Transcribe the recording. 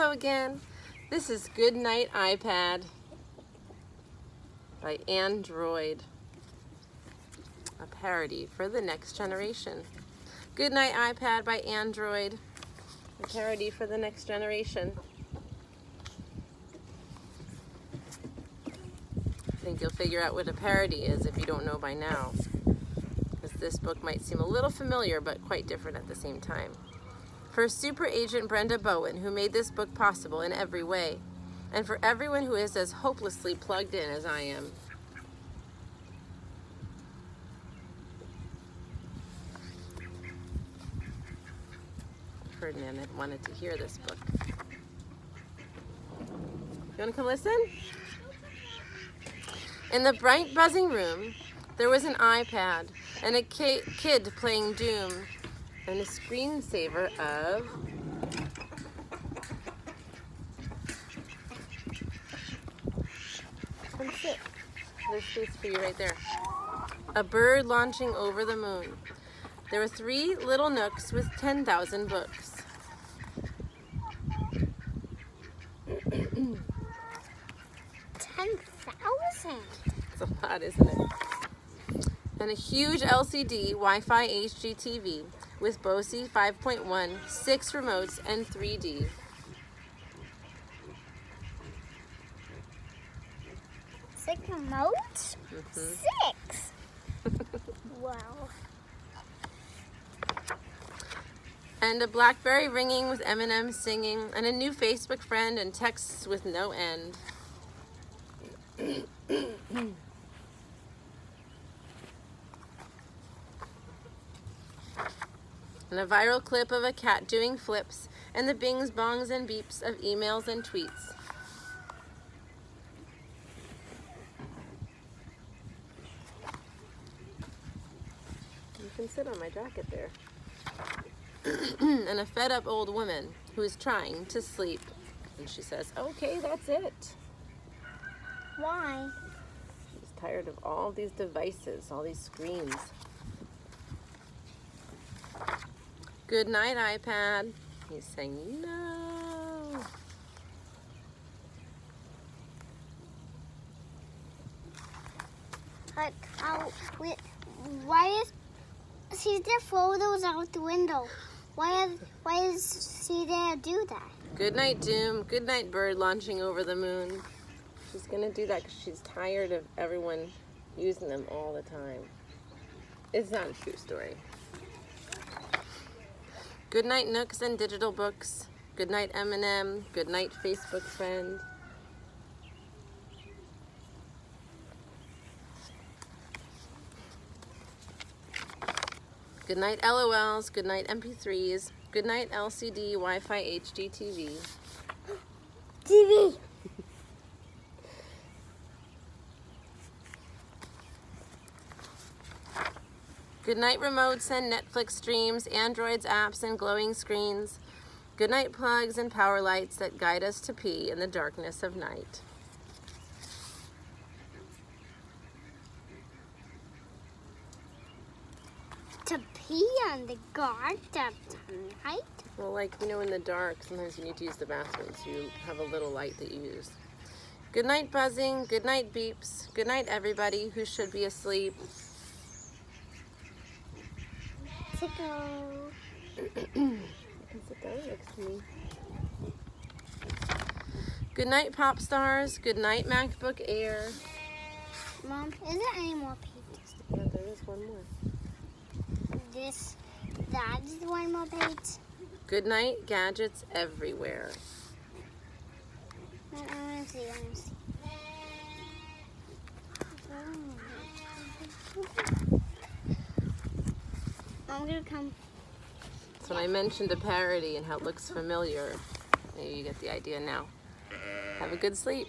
Hello again. This is Goodnight iPad by Android, a parody for the next generation. Goodnight iPad by Android, a parody for the next generation. I think you'll figure out what a parody is if you don't know by now, because this book might seem a little familiar but quite different at the same time. For Super Agent Brenda Bowen, who made this book possible in every way, and for everyone who is as hopelessly plugged in as I am. Ferdinand had wanted to hear this book. You want to come listen? In the bright, buzzing room, there was an iPad and a kid playing Doom and a screensaver of come sit. There's space for you right there. A bird launching over the moon. There were 3 little nooks with 10,000 books. 10,000? It's a lot, isn't it? And a huge LCD Wi-Fi HD TV with Bose 5.1, 6 remotes, and 3D. Six remotes? Mm-hmm. 6? Wow. And a BlackBerry ringing with M&M singing, and a new Facebook friend and texts with no end. And a viral clip of a cat doing flips, and the bings, bongs, and beeps of emails and tweets. You can sit on my jacket there. And a fed-up old woman who is trying to sleep. And she says, okay, that's it. Why? She's tired of all these devices, all these screens. Good night, iPad. He's saying no. Like, why is she there photos out the window? Why is she there to do that? Good night, Doom. Good night, bird launching over the moon. She's gonna do that because she's tired of everyone using them all the time. It's not a true story. Good night, Nooks and digital books. Good night, M&M. Good night, Facebook friend. Good night, LOLs. Good night, MP3s. Good night, LCD Wi-Fi HD TV. TV. Good night, remotes and Netflix streams, Android's apps and glowing screens. Good night, plugs and power lights that guide us to pee in the darkness of night. To pee on the guard at night? Well, like, you know, in the dark, sometimes you need to use the bathroom, so you have a little light that you use. Good night, buzzing. Good night, beeps. Good night, everybody who should be asleep. To go. You can sit down next to me. Good night, pop stars. Good night, MacBook Air. Mom, is there any more pages? Yeah, there is one more. That is one more page. Good night, gadgets everywhere. I want to see. I'm gonna come. So when I mentioned a parody and how it looks familiar, maybe you get the idea now. Have a good sleep.